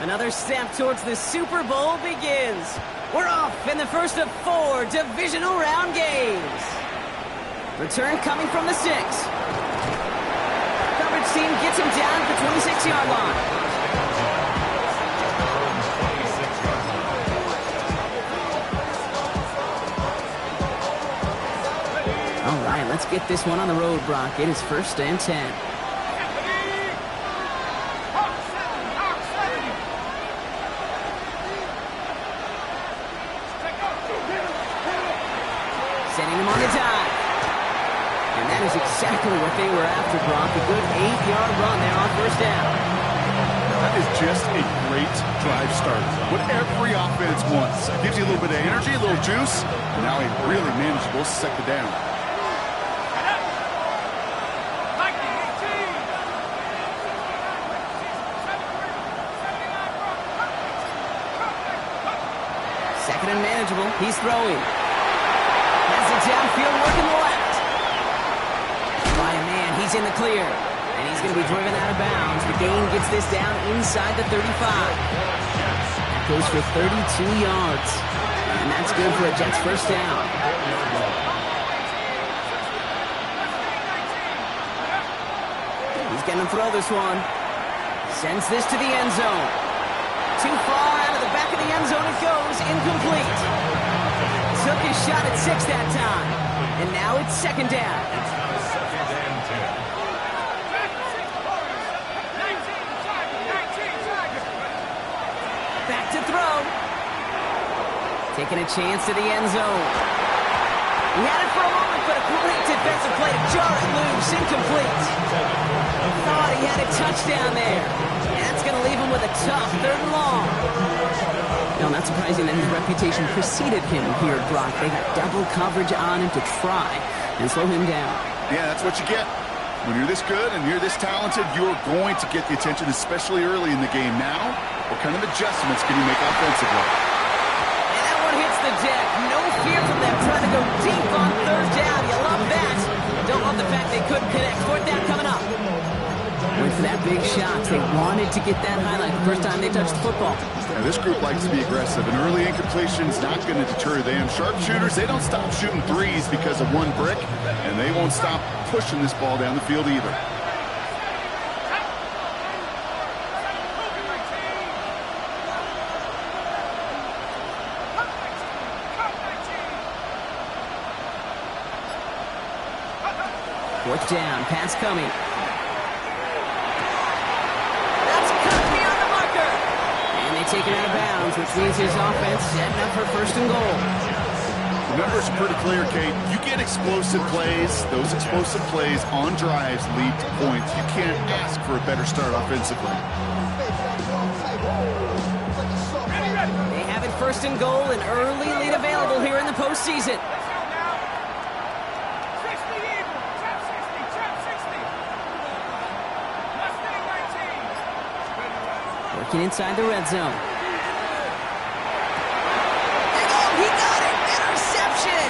Another step towards the Super Bowl begins. We're off in the first of 4 divisional round games. Return coming from the 6. Coverage team gets him down at the 26-yard line. All right, let's get this one on the road, Brock. It is 1st and 10. Sending him on the dive. And that is exactly what they were after, Brock. A good 8-yard run there on 1st down. That is just a great drive start. What every offense wants. Gives you a little bit of energy, a little juice. And now a really manageable 2nd down. Second and manageable. He's throwing. Has it downfield, working the left. By a man, he's in the clear. And he's going to be driven out of bounds. The gain gets this down inside the 35. That goes for 32 yards. And that's good for a Jets 1st down. He's going to throw this one. Sends this to the end zone. Too far out of the back of the end zone it goes. Incomplete. Took his shot at 6 that time. And now it's 2nd down. Back to throw. Taking a chance to the end zone. He had it for a moment, but a great defensive play to jar it loose. Incomplete. Thought he had a touchdown there. And that's going to leave him with a tough 3rd and long. No, not surprising that his reputation preceded him here, Brock. They got double coverage on him to try and slow him down. Yeah, that's what you get. When you're this good and you're this talented, you're going to get the attention, especially early in the game. Now, what kind of adjustments can you make offensively? And that one hits the deck. No fear from them trying to go deep on 3rd down. You love that. Don't love the fact they couldn't connect. 4th down coming up. Went for that big shot. They wanted to get that highlight the first time they touched the football. Now, this group likes to be aggressive, and early incompletion is not going to deter them. Sharpshooters, they don't stop shooting threes because of one brick, and they won't stop pushing this ball down the field either. Fourth down, pass coming. That's cut beyond the marker. And they take it out of bounds, which means his offense setting up for 1st and goal. The numbers are pretty clear, Kate. You get explosive plays. Those explosive plays on drives lead to points. You can't ask for a better start offensively. They have it 1st and goal, an early lead available here in the postseason. Working inside the red zone. And he got it! Interception!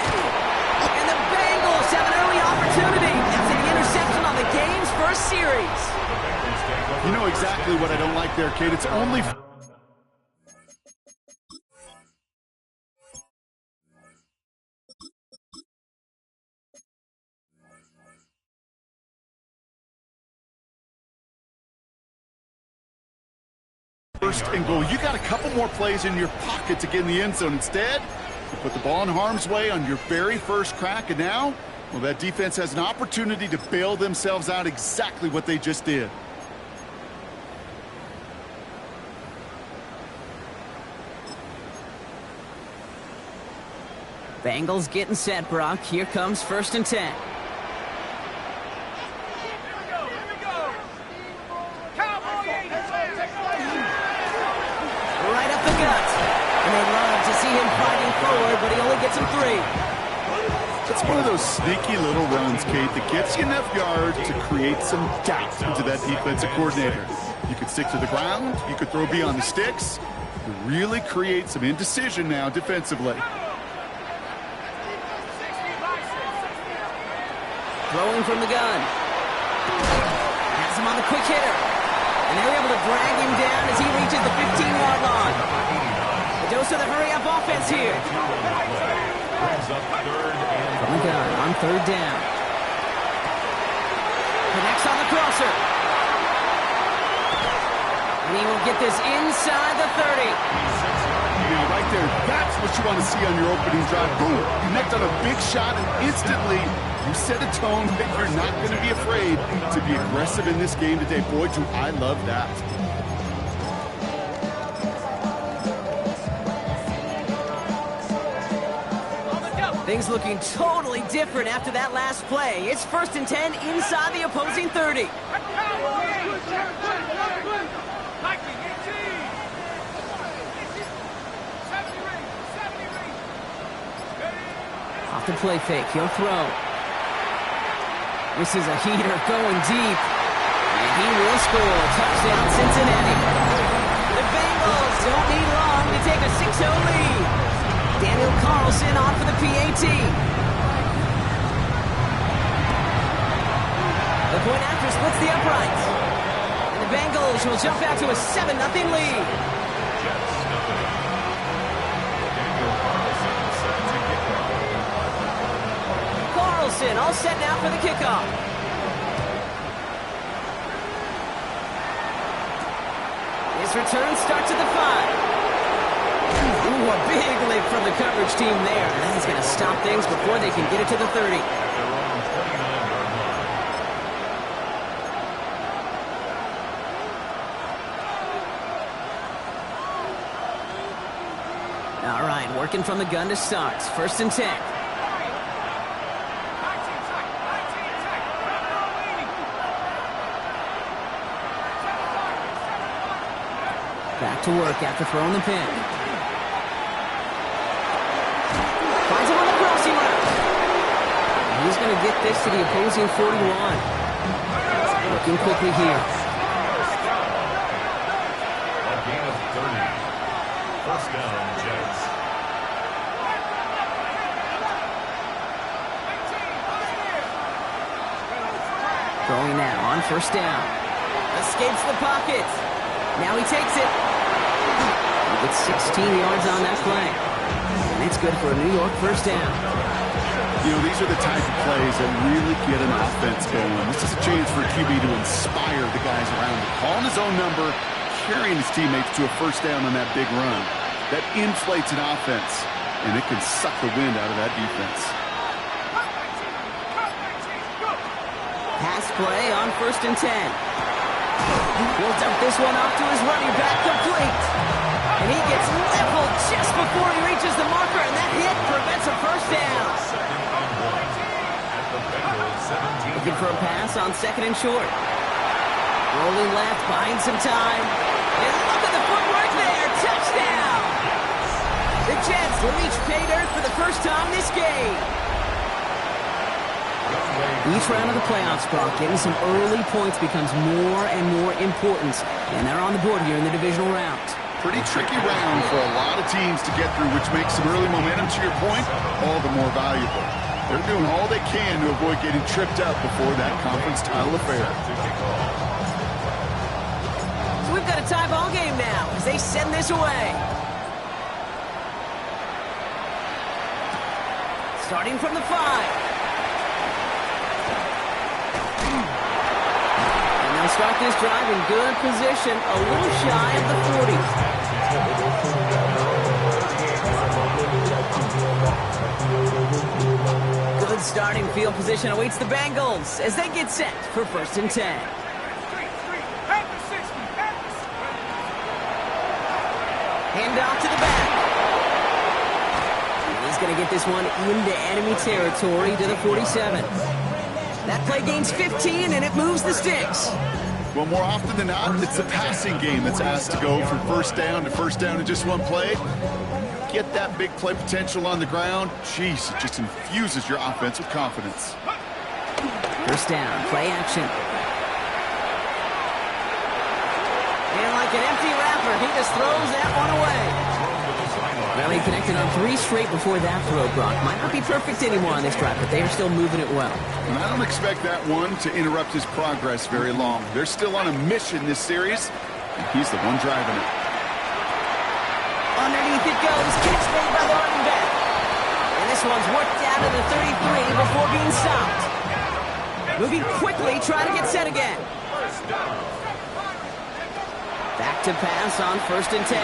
And the Bengals have an early opportunity. That's an interception on the game's 1st series. You know exactly what I don't like there, Kate. It's only... First and goal. You got a couple more plays in your pocket to get in the end zone. Instead, you put the ball in harm's way on your very first crack, and now, well, that defense has an opportunity to bail themselves out exactly what they just did. Bengals getting set, Brock. Here comes 1st and 10. Right up the gut. And they'd love to see him fighting forward, but he only gets him 3. It's one of those sneaky little runs, Kate, that gets you enough yards to create some doubt into that defensive coordinator. You could stick to the ground. You could throw beyond the sticks. You really create some indecision now defensively. Throwing from the gun. Has him on the quick hitter. And And they were able to drag him down as he reaches the 15-yard line. A dose of the hurry-up offense here. From the gun on third down. Connects on the crosser. And he will get this inside the 30. Yeah, right there, that's what you want to see on your opening drive. Boom, connect on a big shot, and instantly you set a tone that you're not going to be afraid to be aggressive in this game today. Boy, do I love that. Things looking totally different after that last play. It's 1st and 10 inside the opposing 30. Off the play fake, he'll throw. This is a heater going deep. And he will score. Touchdown, Cincinnati. The Bengals don't need long to take a 6-0 lead. Daniel Carlson on for the PAT. The point after splits the uprights. And the Bengals will jump out to a 7-0 lead. Carlson all set now for the kickoff. His return starts at the 5. Ooh, a big lift from the coverage team there. That is going to stop things before they can get it to the 30. All right, working from the gun to start. 1st and 10. Back to work after throwing the pin. Finds him on the crossing route. He's going to get this to the opposing 41. Looking quickly here. A gain of 30. 1st down, Jets. Throwing now on 1st down. Escapes the pocket. Now he takes it. He gets 16 yards on that play. And it's good for a New York 1st down. You know, these are the type of plays that really get an offense going. This is a chance for a QB to inspire the guys around him. Calling his own number, carrying his teammates to a 1st down on that big run. That inflates an offense, and it can suck the wind out of that defense. Pass play on 1st and 10. He'll dump this one off to his running back, complete. And he gets leveled just before he reaches the marker, and that hit prevents a 1st down. Looking for a pass on 2nd and short. Rolling left, buying some time. And look at the footwork there, touchdown! The Jets reach pay dirt for the first time this game. Each round of the playoffs, Brock, getting some early points becomes more and more important. And they're on the board here in the divisional round. Pretty tricky round for a lot of teams to get through, which makes some early momentum, to your point, all the more valuable. They're doing all they can to avoid getting tripped up before that conference title affair. So we've got a tie ball game now as they send this away. Starting from the 5. Start this drive in good position, a little shy of the 40. Good starting field position awaits the Bengals as they get set for 1st and 10. Hand off to the back. He's going to get this one into enemy territory to the 47. That play gains 15, and it moves the sticks. Well, more often than not, it's the passing game that's asked to go from 1st down to 1st down in just one play. Get that big play potential on the ground. Jeez, it just infuses your offense with confidence. 1st down, play action. And like an empty wrapper, he just throws that one away. Well, he connected on 3 straight before that throw, Brock. Might not be perfect anymore on this drive, but they are still moving it well. And I don't expect that one to interrupt his progress very long. They're still on a mission this series, and he's the one driving it. Underneath it goes. Catch made by the running back. And this one's worked down to the 33 before being stopped. Moving quickly, trying to get set again. Back to pass on 1st and 10.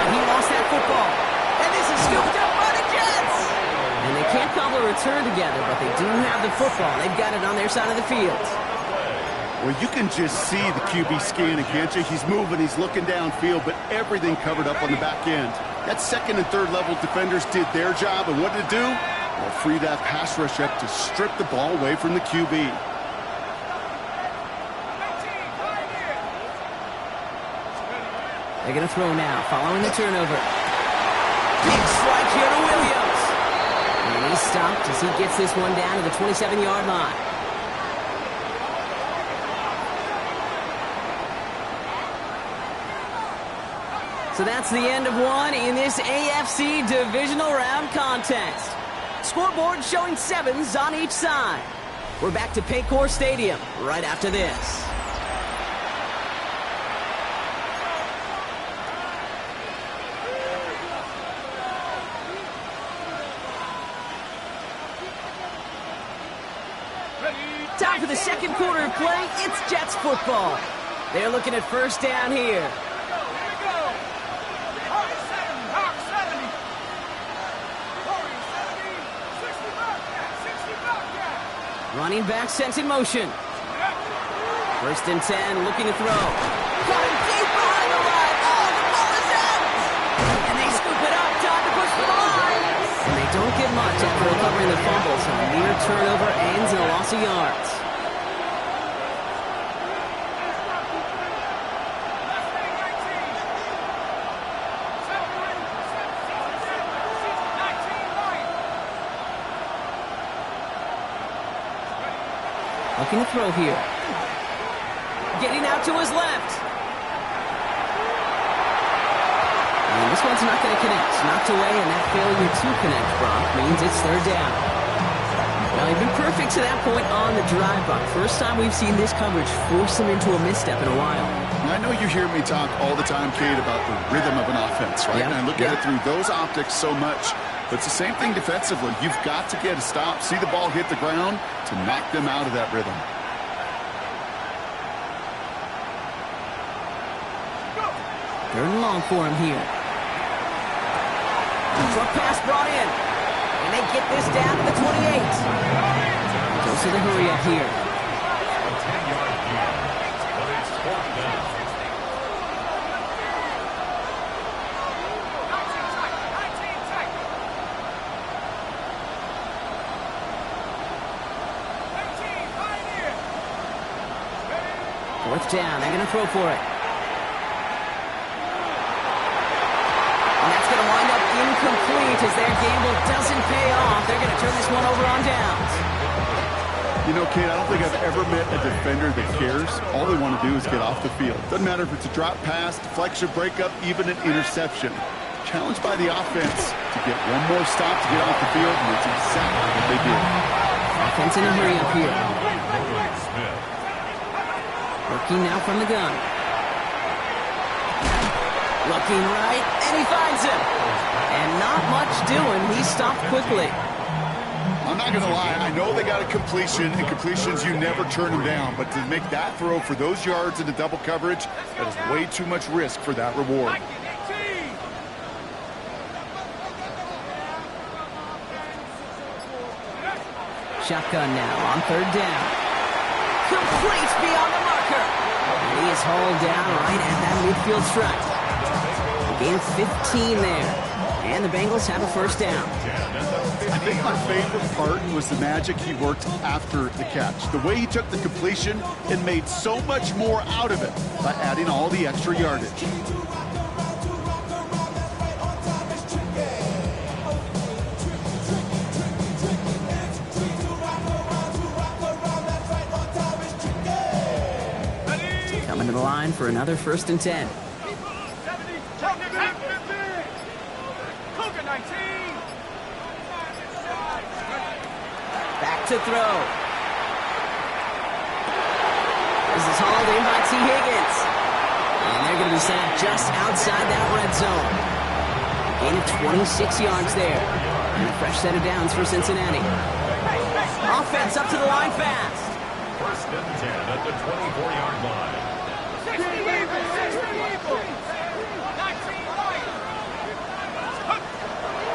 He lost that football. And this is scooped up by the Jets. And they can't cobble a return together, but they do have the football. They've got it on their side of the field. Well, you can just see the QB scanning, can't you? He's moving, he's looking downfield, but everything covered up on the back end. That 2nd and 3rd level defenders did their job, and what did it do? Well, free that pass rush up to strip the ball away from the QB. They're going to throw now, following the turnover. Big strike here to Williams. And he's stopped as he gets this one down to the 27-yard line. So that's the end of one in this AFC Divisional Round contest. Scoreboard showing 7s on each side. We're back to Paycor Stadium right after this. Time for the 2nd quarter of play. It's Jets football. They're looking at 1st down here. Running back sent in motion. 1st and 10, looking to throw. Caught him deep behind the line. Oh, the ball is out! And they scoop it up. Time to push for the line. And they don't get much after recovering the fumble, so a near turnover ends in a loss of yards. Looking to throw here. Getting out to his left. And this one's not going to connect. Knocked away, and that failure to connect, Brock, means it's 3rd down. Now, he's been perfect to that point on the drive, Brock. First time we've seen this coverage force him into a misstep in a while. I know you hear me talk all the time, Kate, about the rhythm of an offense, right? Yeah. And I look at it through those optics so much. But it's the same thing defensively. You've got to get a stop, see the ball hit the ground to knock them out of that rhythm. Third and long for him here. Short pass brought in. And they get this down to the 28. Goes to the hurry up here. A 10-yard gain, but it's 4th down. Fourth down. They're going to throw for it. And that's going to wind up incomplete as their gamble doesn't pay off. They're going to turn this one over on downs. You know, Kate, I don't think I've ever met a defender that cares. All they want to do is get off the field. Doesn't matter if it's a drop pass, deflection, breakup, even an interception. Challenged by the offense to get one more stop to get off the field, and that's exactly what they did. Offense in a hurry up here. Working now from the gun. Looking right, and he finds him. And not much doing. He stopped quickly. I'm not going to lie. I know they got a completion, and completions, you never turn them down. But to make that throw for those yards into double coverage, that is way too much risk for that reward. Shotgun now on 3rd down. Complete beyond the marker. And he is hauled down right at that midfield stripe. A gain of 15 there. And the Bengals have a 1st down. I think my favorite part was the magic he worked after the catch. The way he took the completion and made so much more out of it by adding all the extra yardage. Coming to the line for another 1st and 10. to throw. This is hauled in by T. Higgins. And they're going to be sacked just outside that red zone. Gain of 26 yards there. And a fresh set of downs for Cincinnati. Offense up to the line fast. First and 10 at the 24-yard line.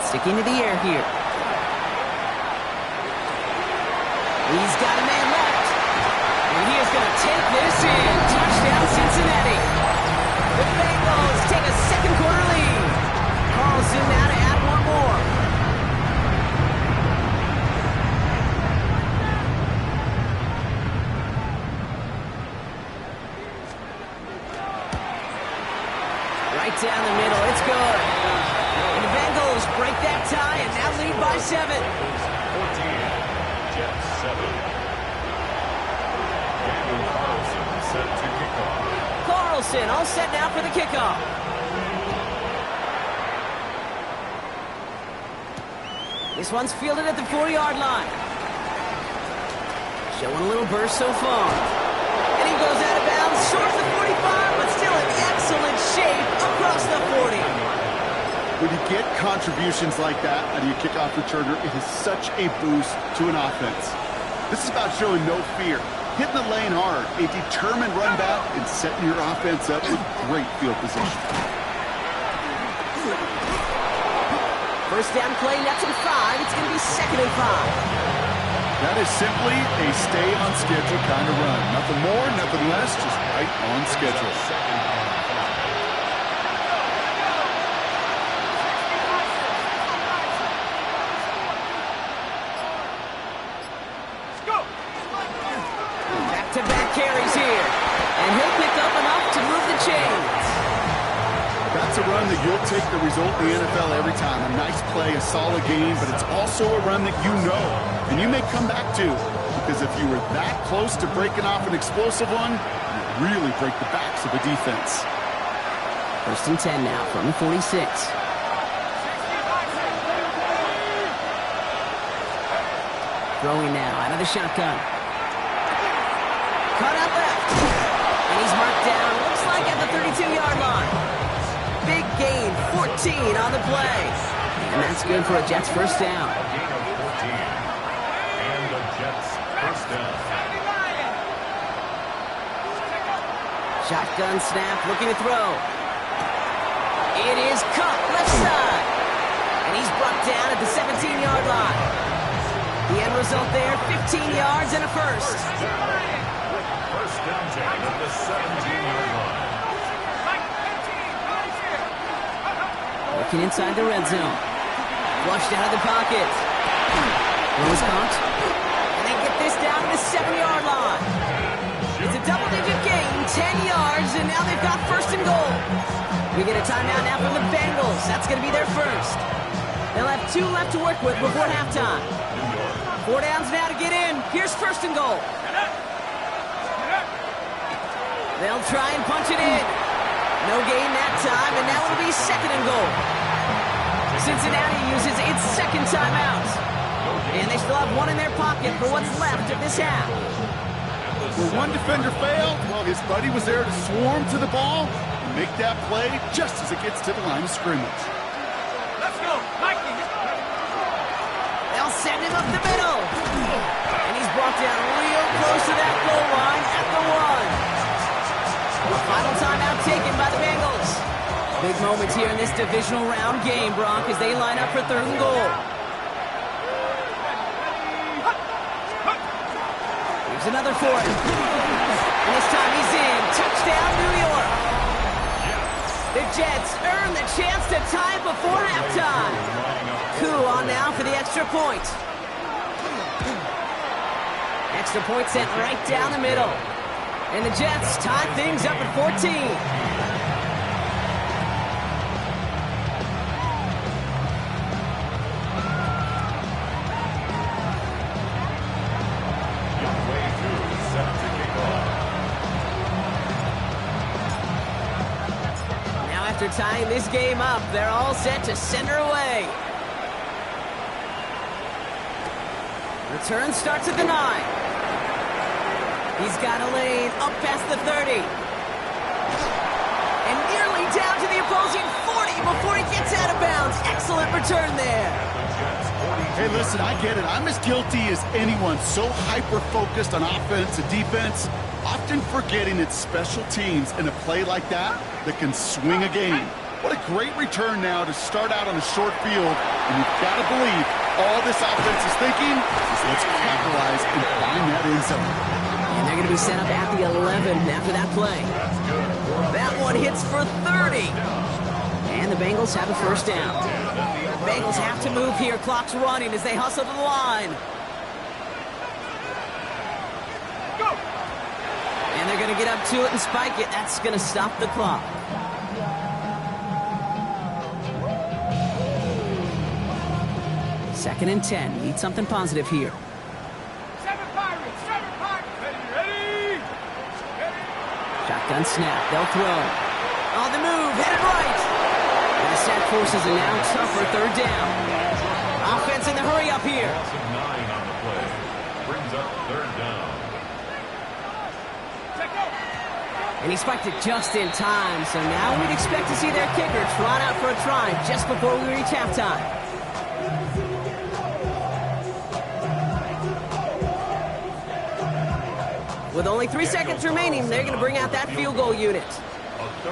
Sticking to the air here. He's got a man left. And he is going to take this in. Touchdown, Cincinnati. The Bengals take a second quarter lead. Carlson now to add one more. Right down the middle. It's good. And the Bengals break that tie and now lead by 7. 14. Jets 7. Daniel Carlson set to kick off. Carlson all set now for the kickoff. This one's fielded at the 4-yard line. Showing a little burst so far. And he goes out of bounds short of the 45, but still in excellent shape across the 40. When you get contributions like that out of your kickoff returner, it is such a boost to an offense. This is about showing no fear, hitting the lane hard, a determined run back, and setting your offense up with great field position. First down play, that's in 5. It's going to be 2nd and 5. That is simply a stay-on-schedule kind of run. Nothing more, nothing less, just right on schedule. Back-to-back carries here. And he'll pick up enough to move the chains. That's a run that you'll take the result in the NFL every time. A nice play, a solid game, but it's also a run that you know and you may come back to, because if you were that close to breaking off an explosive one, you really break the backs of a defense. First and 10 now from the 46. Throwing now out of the shotgun. Cut out left. And he's marked down, looks like at the 32-yard line. Big gain, 14 on the play. And that's good for a Jets first down. A gain of 14. And the Jets first down. Shotgun snap, looking to throw. It is cut left side. And he's brought down at the 17-yard line. The end result there, 15 yards and a first. First down chain at the 17-yard line. Working inside the red zone. Flushed out of the pocket. Throws caught. And they get this down to the 7-yard line. It's a double-digit gain, 10 yards, and now they've got first and goal. We get a timeout now from the Bengals. That's going to be their first. They'll have 2 left to work with before halftime. 4 downs now to get in. Here's first and goal. They'll try and punch it in. No gain that time, and now it'll be second and goal. Cincinnati uses its second timeout. And they still have 1 in their pocket for what's left of this half. Where one defender failed, well, his buddy was there to swarm to the ball and make that play just as it gets to the line of scrimmage. Let's go, Mikey. They'll send him up the middle. And he's brought down real close to that goal line at the 1. A final timeout taken by the Bengals. Big moments here in this divisional round game, Brock, as they line up for third and goal. Here's another for him. And this time he's in. Touchdown, New York. The Jets earn the chance to tie it before halftime. Coup on now for the extra point. Extra point sent right down the middle. And the Jets tie things up at 14. Midway through, set to kick off. Now after tying this game up, they're all set to send her away. Return starts at the 9. He's got a lane up past the 30. And nearly down to the opposing 40 before he gets out of bounds. Excellent return there. Hey, listen, I get it. I'm as guilty as anyone. So hyper-focused on offense and defense, often forgetting it's special teams in a play like that can swing a game. What a great return now to start out on a short field. And you've got to believe all this offense is thinking is let's capitalize and find that end zone. And they're going to be set up at the 11 after that play. That one hits for 30. And the Bengals have a first down. Bengals have to move here. Clock's running as they hustle to the line. And they're going to get up to it and spike it. That's going to stop the clock. Second and 10. Need something positive here. Seven Pirates. Ready. Shotgun snap. They'll throw. On the move. Headed right. And the sack forces a now tougher third down. Offense in the hurry up here. 9 on the play. Brings up third down. And he spiked it just in time. So now we'd expect to see their kicker trot out for a try just before we reach halftime. With only 3 seconds remaining, they're going to bring out that field goal unit.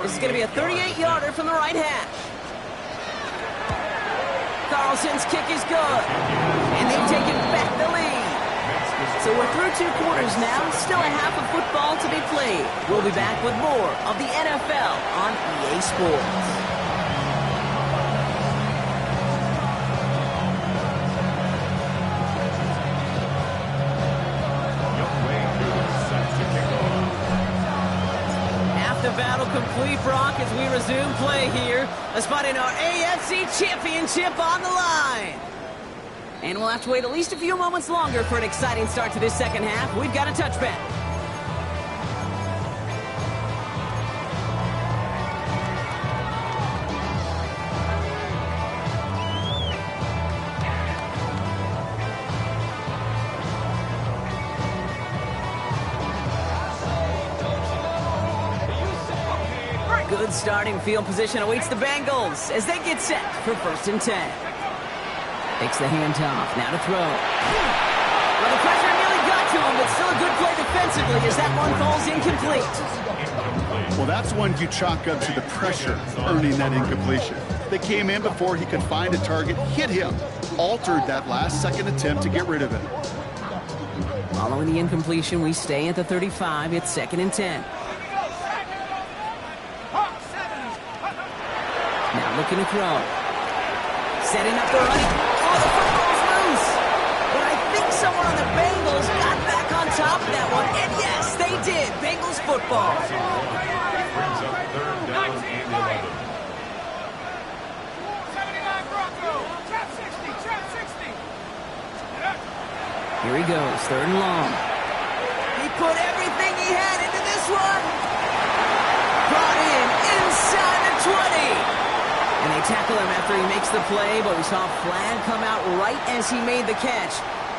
This is going to be a 38-yarder from the right hash. Carlson's kick is good. And they've taken back the lead. So we're through 2 quarters now. Still a half of football to be played. We'll be back with more of the NFL on EA Sports. Complete, Brock, as we resume play here. A spot in our AFC Championship on the line. And we'll have to wait at least a few moments longer for an exciting start to this second half. We've got a touchback. Good starting field position awaits the Bengals as they get set for first and 10. Takes the handoff, now to throw. Well, the pressure nearly got to him, but still a good play defensively as that one falls incomplete. Well, that's one you chalk up to the pressure earning that incompletion. They came in before he could find a target, hit him, altered that last-second attempt to get rid of it. Following the incompletion, we stay at the 35. It's second and 10. Now looking to throw. Setting up the running. Oh, the football's loose. But I think someone on the Bengals got back on top of that one. And yes, they did. Bengals football. Brings up third down and 11. 79 Bronco. Trap 60. Here he goes, third and long. He put everything he had into this one. Brought in inside the 20. And they tackle him after he makes the play, but we saw a flag come out right as he made the catch.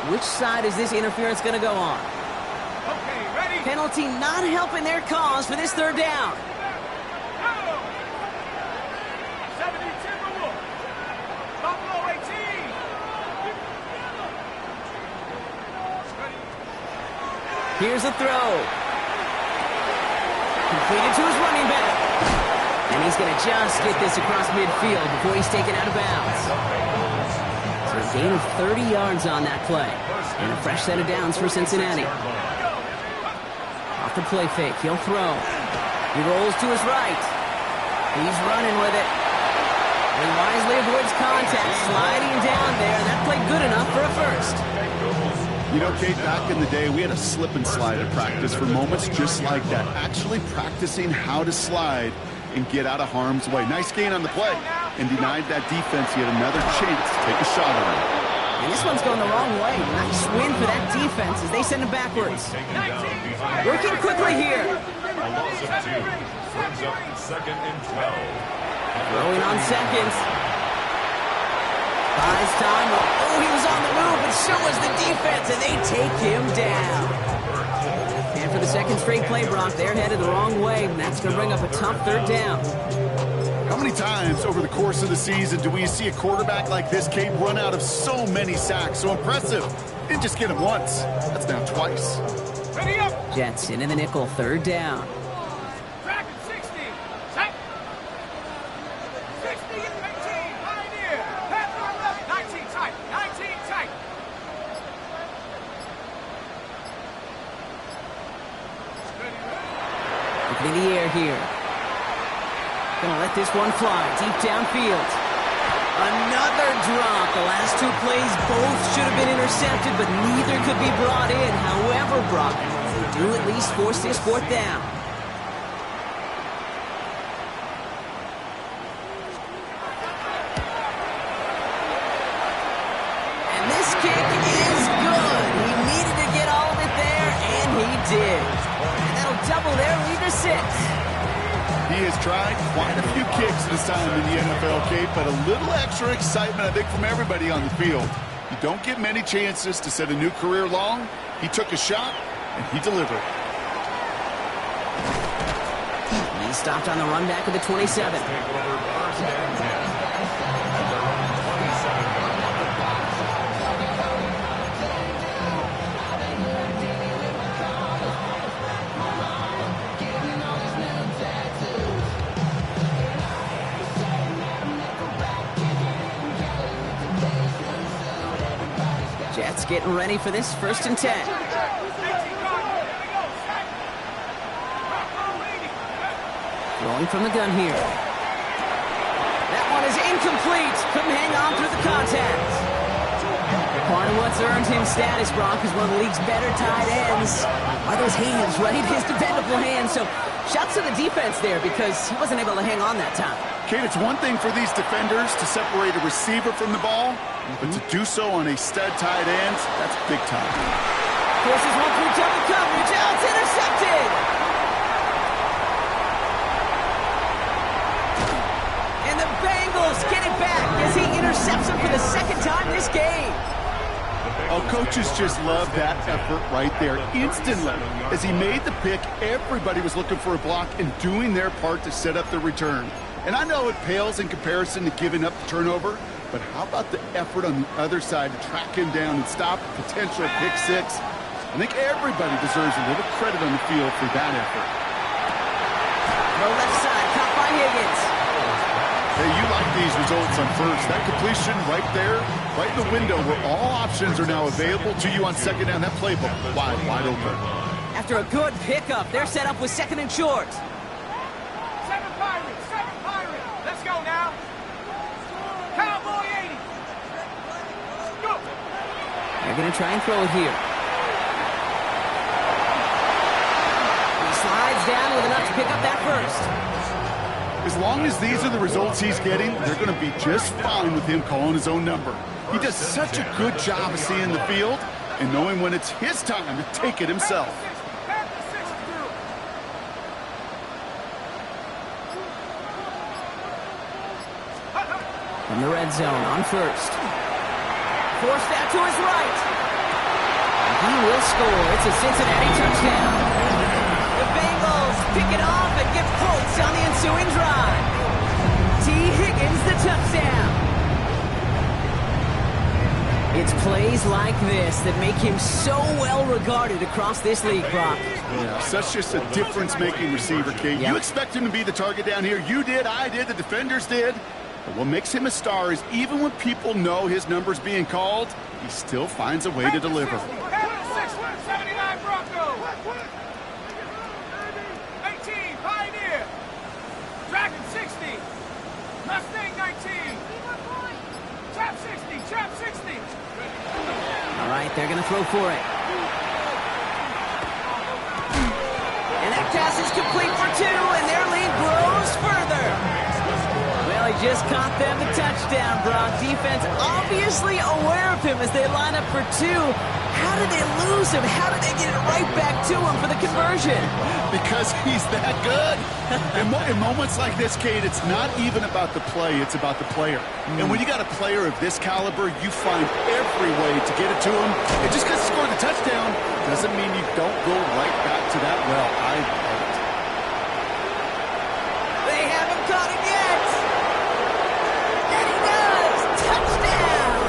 Which side is this interference going to go on? Okay, ready? Penalty not helping their cause for this third down. Go! 70 Timberwolf. Buffalo 18. Here's a throw. Completed to his running back. And he's going to just get this across midfield before he's taken out of bounds. So a gain of 30 yards on that play. And a fresh set of downs for Cincinnati. Off the play fake, he'll throw. He rolls to his right. He's running with it. And he wisely avoids contact, sliding down there. And that played good enough for a first. You know, Kate, back in the day, we had a slip and slide at practice for moments just like that. Actually practicing how to slide and get out of harm's way. Nice gain on the play and denied that defense yet another chance to take a shot at him. And this one's going the wrong way. Nice win for that defense as they send him backwards. Working quickly here. A loss of 2. Brings up second and 12. Throwing on seconds. Buys time. Oh, he was on the move, but so was the defense. Jets, and they take him down. And for the second straight play, Brock, they're headed the wrong way, and that's going to bring up a tough third down. How many times over the course of the season do we see a quarterback like this, Kate, run out of so many sacks? So impressive. Didn't just get him once. That's now twice. Ready up. Jets in the nickel, third down. Track at 60. Tight. 60 and 18. Pioneer. Pass to our left. 19 tight. 19 tight. Looking in the air here. Gonna let this one fly deep downfield. Another drop. The last two plays both should have been intercepted, but neither could be brought in. However, Brock, they do at least force this fourth down. And this kick is good. He needed to get all of it there, and he did. And that'll double their lead to 6. He has tried quite a few kicks this time in the NFL, Kate, but a little extra excitement, I think, from everybody on the field. You don't get many chances to set a new career long. He took a shot, and he delivered. He stopped on the run back of the 27. Jets getting ready for this 1st and 10. Rolling from the gun here. That one is incomplete. Couldn't hang on through the contact. Part of what's earned him status, Brock, is one of the league's better tight ends. Are those hands, right? His dependable hands. So shouts to the defense there because he wasn't able to hang on that time. Kate, it's one thing for these defenders to separate a receiver from the ball, but to do so on a stud tight end, that's big time. Forces one through double coverage. Oh, it's intercepted. And the Bengals get it back as he intercepts him for the second time this game. Oh, coaches just love that effort right there. Instantly, as he made the pick, everybody was looking for a block and doing their part to set up the return. And I know it pales in comparison to giving up the turnover, but how about the effort on the other side to track him down and stop a potential pick 6? I think everybody deserves a little credit on the field for that effort. Throw left side, caught by Higgins. Hey, you like these results on first. That completion right there, right in the window where all options are now available to you on second down. That playbook wide open. After a good pickup, they're set up with 2nd and short. 7 Pirates. 7 Pirates. Let's go now. Cowboy 80. Go. They're going to try and throw it here. He slides down with enough to pick up that first. As long as these are the results he's getting, they're going to be just fine with him calling his own number. He does such a good job of seeing the field and knowing when it's his time to take it himself. From the red zone on first. Force that to his right. He will score. It's a Cincinnati touchdown. The Bengals pick it off and get points on the ensuing drive. T. Higgins the touchdown. It's plays like this that make him so well regarded across this league, Brock. Yeah, such just a difference-making receiver, Kate. Yep. You expect him to be the target down here. You did, I did, the defenders did. But what makes him a star is even when people know his number's being called, he still finds a way to deliver. 79 Bronco. 18 Pioneer. Dragon 60. Mustang 19. Trap 60. Trap 60. All right, they're going to throw for it. And that pass is complete for 2, and their lead grows further. Well, he just caught them a touchdown, Brock. Defense obviously aware of him as they line up for 2. How did they lose him? How did they get it right back to him for the conversion? Because he's that good. In moments like this, Kate, it's not even about the play, it's about the player. And when you got a player of this caliber, you find every way to get it to him and just get scored. touchdown doesn't mean you don't go right back to that well. I love it. They haven't caught it yet. And he does. Touchdown.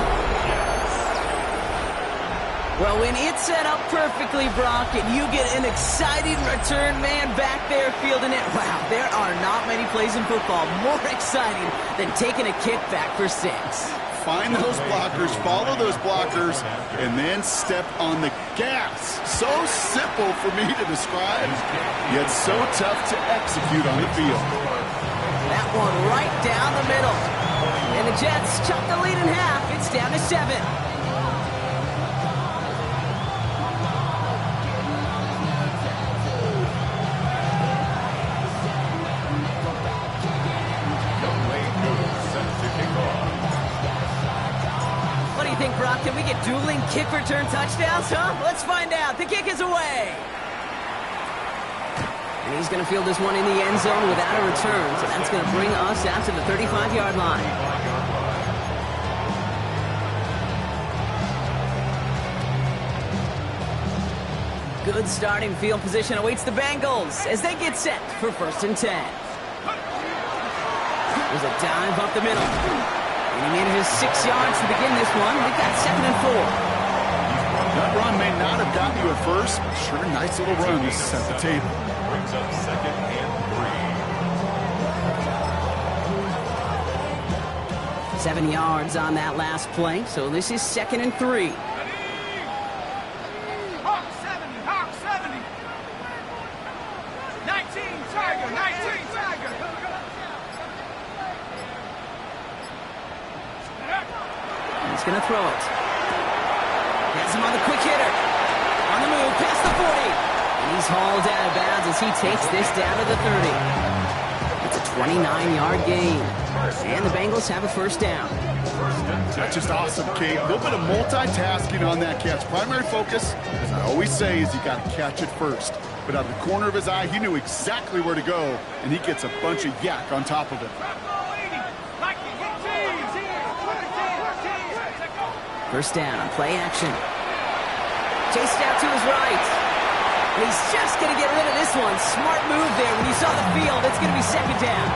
Well, when it's set up perfectly, Brock, and you get an exciting return man back there fielding it, wow, there are not many plays in football more exciting than taking a kick back for 6. Find those blockers, follow those blockers, and then step on the gas. So simple for me to describe, yet so tough to execute on the field. That one right down the middle. And the Jets chop the lead in half. It's down to 7. What do you think, Brock? Can we get dueling kick return touchdowns, huh? Let's find out. The kick is away. And he's going to field this one in the end zone without a return. So that's going to bring us out to the 35-yard line. Good starting field position awaits the Bengals as they get set for 1st and 10. There's a dive up the middle. And he manages 6 yards to begin this one. We've got 2nd and 4. That run may not have gotten you at first, but sure, nice little run to set the table. Brings up 2nd and 3. 7 yards on that last play, so this is 2nd and 3. Hawk 70, Hawk 70. 19, Tiger, 19, Tiger. He's going to throw it. Has him on the quick hitter. On the move, past the 40. And he's hauled out of bounds as he takes this down to the 30. It's a 29-yard gain. And the Bengals have a 1st down. That's just awesome, Kate. A little bit of multitasking on that catch. Primary focus, as I always say, is you got to catch it first. But out of the corner of his eye, he knew exactly where to go, and he gets a bunch of yak on top of it. First down on play action. Chased out to his right. And he's just going to get rid of this one. Smart move there. When you saw the field, it's going to be 2nd down.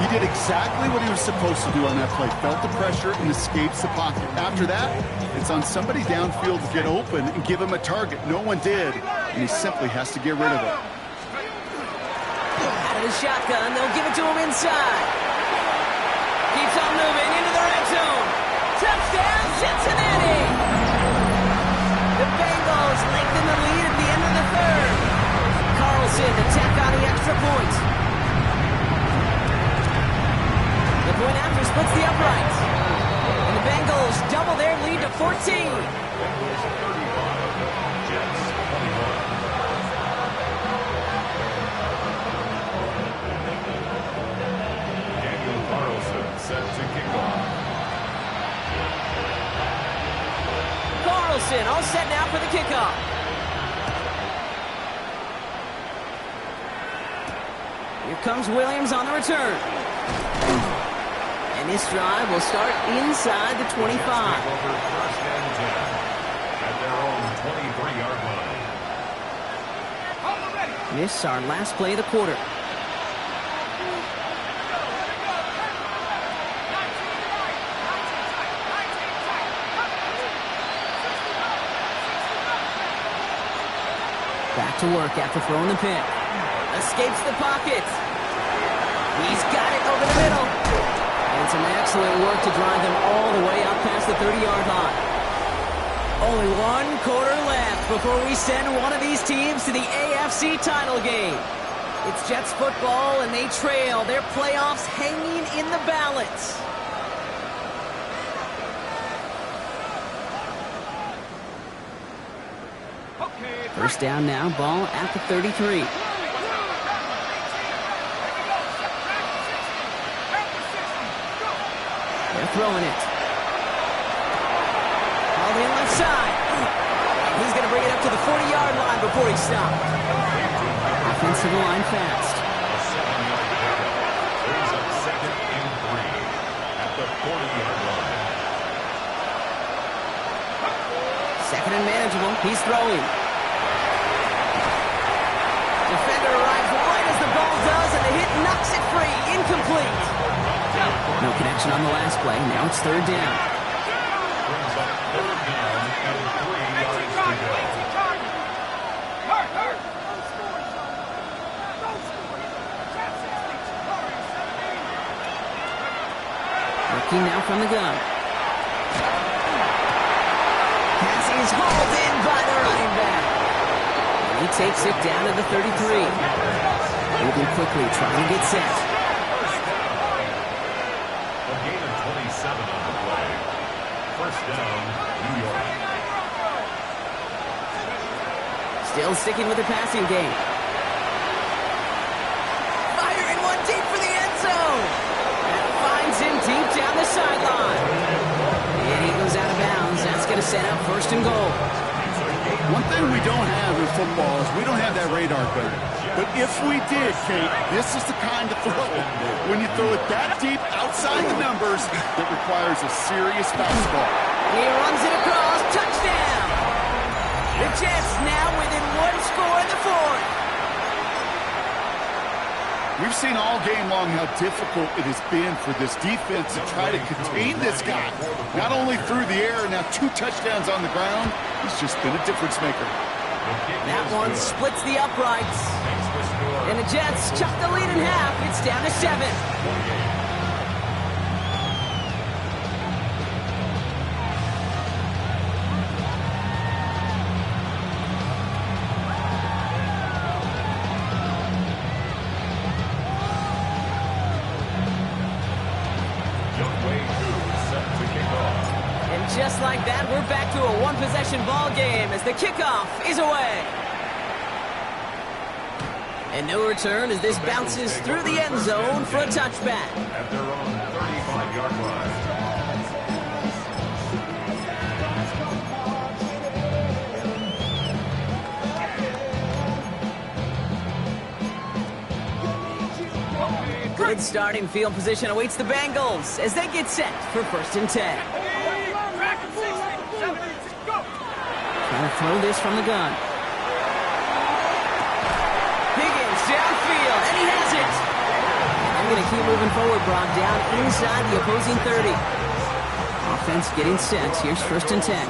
He did exactly what he was supposed to do on that play. Felt the pressure and escapes the pocket. After that, it's on somebody downfield to get open and give him a target. No one did, and he simply has to get rid of it. Out of the shotgun, they'll give it to him inside. Keeps on moving into the red zone. Touchdown, Cincinnati! The Bengals lengthen the lead at the end of the 3rd. Carlson to tack on the extra point. The point after splits the uprights. And the Bengals double their lead to 14. Bengals 35, Jets 21. Daniel Carlson set to kick off. Carlson all set now for the kickoff. Here comes Williams on the return. And this drive will start inside the 25. Over 1st and 10 at their own 23-yard line. This is our last play of the quarter. Back to work after throwing the pick. Escapes the pocket. He's got it over the middle. And some excellent work to drive them all the way up past the 30-yard line. Only 1 quarter left before we send one of these teams to the AFC title game. It's Jets football, and they trail. Their playoffs hanging in the balance. First down now, ball at the 33. They're throwing it. All the left side. He's going to bring it up to the 40-yard line before he stopped. Offensive line fast. Brings up 2nd and 3 at the 40-yard line. Second and manageable. He's throwing. Defender arrives right as the ball does, and the hit knocks it free. Incomplete. No connection on the last play. Now it's third down. Brings up third down and 3 yards to go. Looking now from the gun. Pass is hauled in by the running back. And he takes it down to the 33. Moving quickly, trying to get set. A gain of 27 on the play. First down, New York. Still sticking with the passing game. Firing one deep for the end zone. That finds him deep down the sideline. And he goes out of bounds. That's going to set up first and goal. One thing we don't have in football is we don't have that radar gun. But if we did, Kate, this is the kind of throw. When you throw it that deep outside the numbers, that requires a serious fastball. He runs it across. Touchdown. The Jets now within one score in the fourth. We've seen all game long how difficult it has been for this defense to try to contain this guy. Not only through the air, now 2 touchdowns on the ground. He's just been a difference maker. That one splits the uprights. And the Jets chop the lead in half. It's down to 7. Just like that, we're back to a one-possession ball game as the kickoff is away. And no return as this bounces through the end zone for a touchback. At their own 35-yard line. Good starting field position awaits the Bengals as they get set for first and 10. Trying to throw this from the gun. Higgins downfield, and he has it. They're going to keep moving forward, Brock, down inside the opposing 30. Offense getting set. Here's first and 10. Out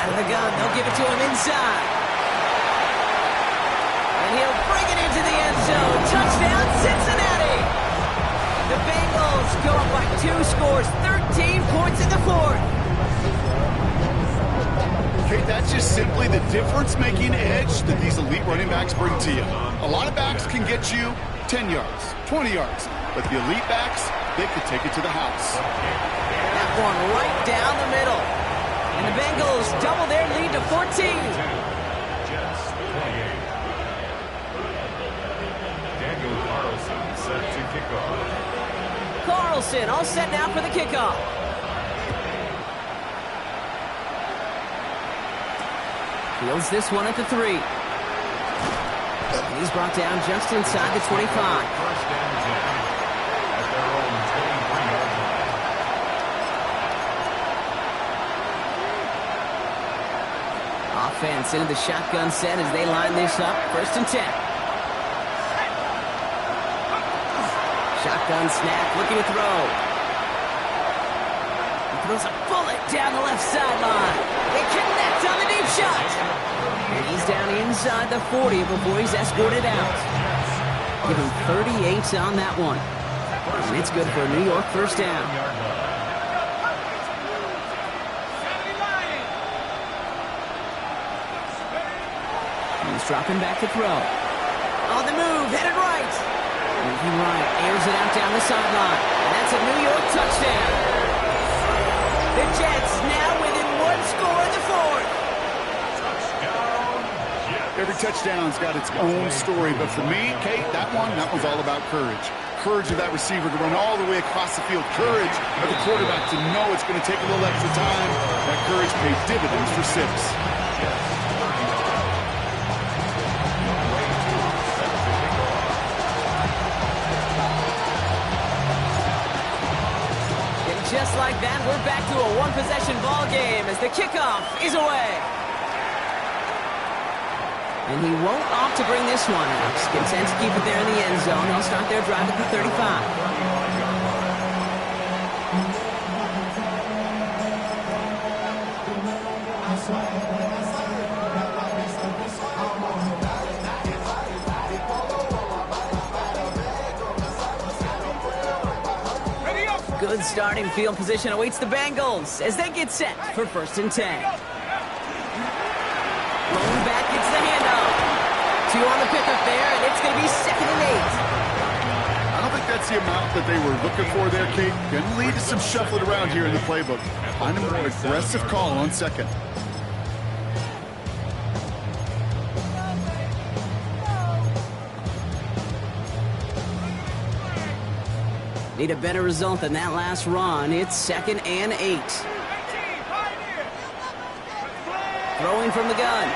of the gun, they'll give it to him inside. And he'll bring it into the end zone. Touchdown, Cincinnati. The Bengals go up by 2 scores, 13 points in the fourth. Okay, that's just simply the difference-making edge that these elite running backs bring to you. A lot of backs can get you 10 yards, 20 yards, but the elite backs, they could take it to the house. That one right down the middle. And the Bengals double their lead to 14. Jets 28. Daniel Carlson set to kick off. Carlson all set now for the kickoff. Fields this one at the 3. And he's brought down just inside the 25. First and 10 at their own 23-yard line. Offense into the shotgun set as they line this up. First and 10. Shotgun snap, looking to throw. He throws a bullet down the left sideline. They connect on the deep shot. And he's down inside the 40 before he's escorted out. Give him 38 on that one. And it's good for a New York first down. He's dropping back to throw. On the move, headed right. Moving right, airs it out down the sideline. And that's a New York touchdown. The Jets now within 1 score in the fourth. Every touchdown's got its own story, but for me, Kate, that one's all about courage. Courage of that receiver to run all the way across the field. Courage of the quarterback to know it's going to take a little extra time. That courage paid dividends for 6. just like that, we're back to a one-possession ball game as the kickoff is away. And he won't opt to bring this one out. He's content to keep it there in the end zone. He'll start their drive at the 35. Good starting field position awaits the Bengals as they get set for 1st and 10. Rolling back, gets the handoff. 2 on the pickup there, and it's going to be 2nd and 8. I don't think that's the amount that they were looking for there, Kate. Going to lead to some shuffling around here in the playbook. Find a more aggressive call on 2nd. Need a better result than that last run. It's 2nd and 8. Throwing from the gun.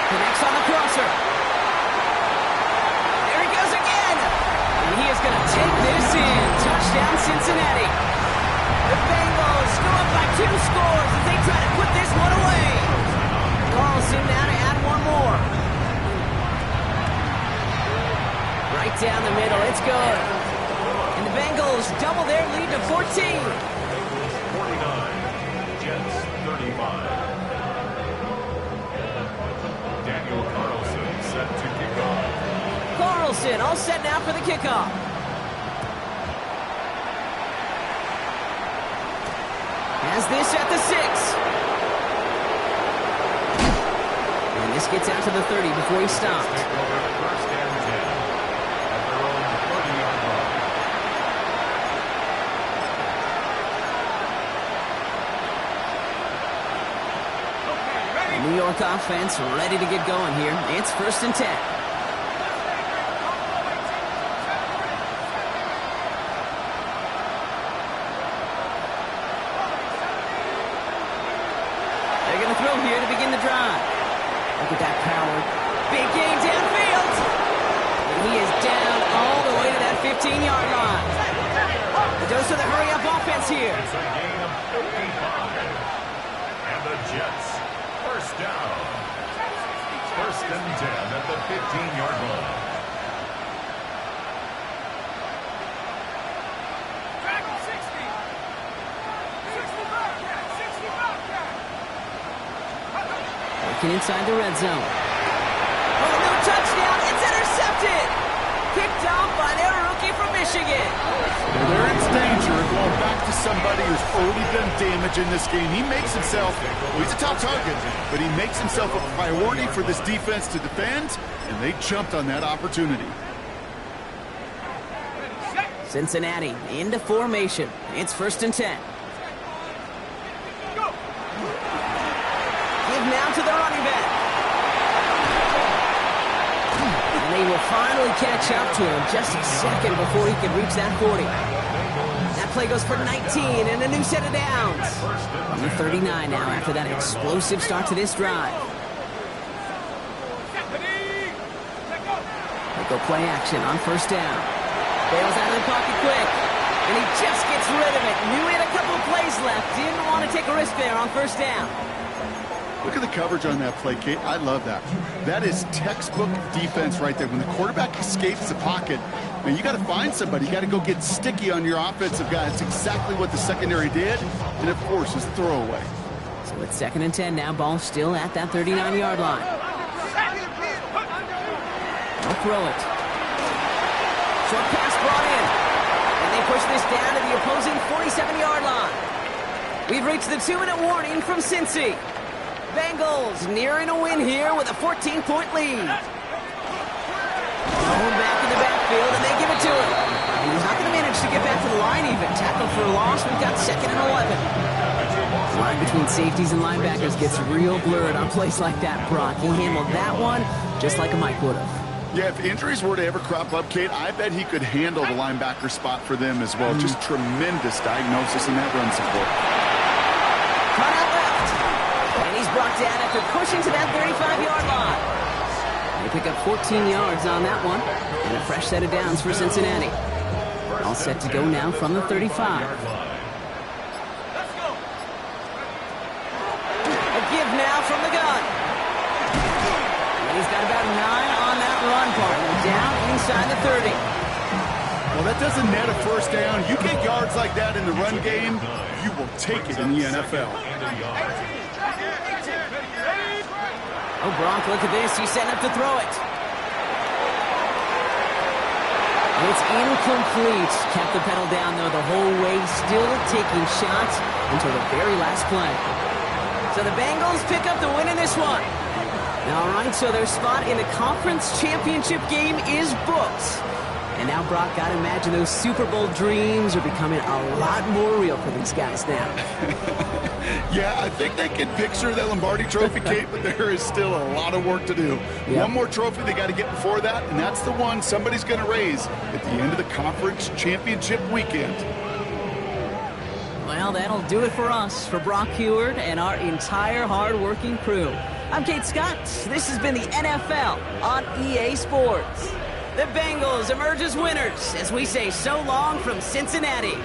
Connects on the crosser. There he goes again. And he is going to take this in. Touchdown, Cincinnati. The Bengals go up by 2 scores as they try to put this one away. Carlson now to add one more. Right down the middle, it's good. And the Bengals double their lead to 14. 49, Jets 35. Daniel Carlson set to kick off. Carlson all set now for the kickoff. Has this at the 6. And this gets out to the 30 before he stops. First and 10 at their own 30-yard line. The New York offense ready to get going here. It's 1st and 10. They're going to throw here to begin the drive. Look at that power. Big gain downfield. And he is down all the way to that 15-yard line. The dose of the hurry-up offense here. It's a gain of 55. And the Jets, first down. 1st and 10 at the 15-yard line. Working inside the red zone. Oh, no touchdown. It's intercepted. Picked off by their rookie from Michigan. They're in danger of going back to somebody who's already done damage in this game. He makes himself, well, he's a top target, but he makes himself a priority for this defense to defend, and they jumped on that opportunity. Cincinnati into formation. It's 1st and 10. Give now to the running back. And they will finally catch up to him just a second before he can reach that 40. That play goes for 19 and a new set of downs. On the 39 now after that explosive start to this drive. They go play action on 1st down. Bails out of the pocket quick. And he just gets rid of it. Knew he had a couple of plays left. Didn't want to take a risk there on 1st down. Look at the coverage on that play, Kate. I love that. That is textbook defense right there. When the quarterback escapes the pocket, man, you got to find somebody. You got to go get sticky on your offensive guy. That's exactly what the secondary did, and it forces throwaway. So it's 2nd and 10 now. Ball still at that 39-yard line. They'll throw it. Short pass brought in. And they push this down to the opposing 47-yard line. We've reached the 2-minute warning from Cincy. Bengals nearing a win here with a 14-point lead. Thrown back in the backfield, and they give it to him. He's not going to manage to get back to the line even. Tackle for a loss. We've got 2nd and 11. The line between safeties and linebackers gets real blurred on plays like that, Brock. He handled that one just like a Mike would have. Yeah, if injuries were to ever crop up, Kate, I bet he could handle the linebacker spot for them as well. Just tremendous diagnosis in that run support. Cut out left. And he's brought down after pushing to that 35-yard line. They pick up 14 yards on that one. And a fresh set of downs for Cincinnati. All set to go now from the 35. Let's go. A give now from the gun. He's got about 9 on that run, partner. Down inside the 30. Well, that doesn't net a first down. You get yards like that in the run game, you will take it in the NFL. Oh, Gronk, look at this. He's setting up to throw it. It's incomplete. Kept the pedal down, though, the whole way. Still taking shots until the very last play. So the Bengals pick up the win in this one. All right, so their spot in the conference championship game is booked. And now, Brock, gotta imagine those Super Bowl dreams are becoming a lot more real for these guys now. Yeah, I think they can picture the Lombardi Trophy, Kate, but there is still a lot of work to do. Yep. One more trophy they got to get before that, and that's the one somebody's going to raise at the end of the conference championship weekend. Well, that'll do it for us, for Brock Heward and our entire hard-working crew. I'm Kate Scott. This has been the NFL on EA Sports. The Bengals emerge as winners as we say so long from Cincinnati.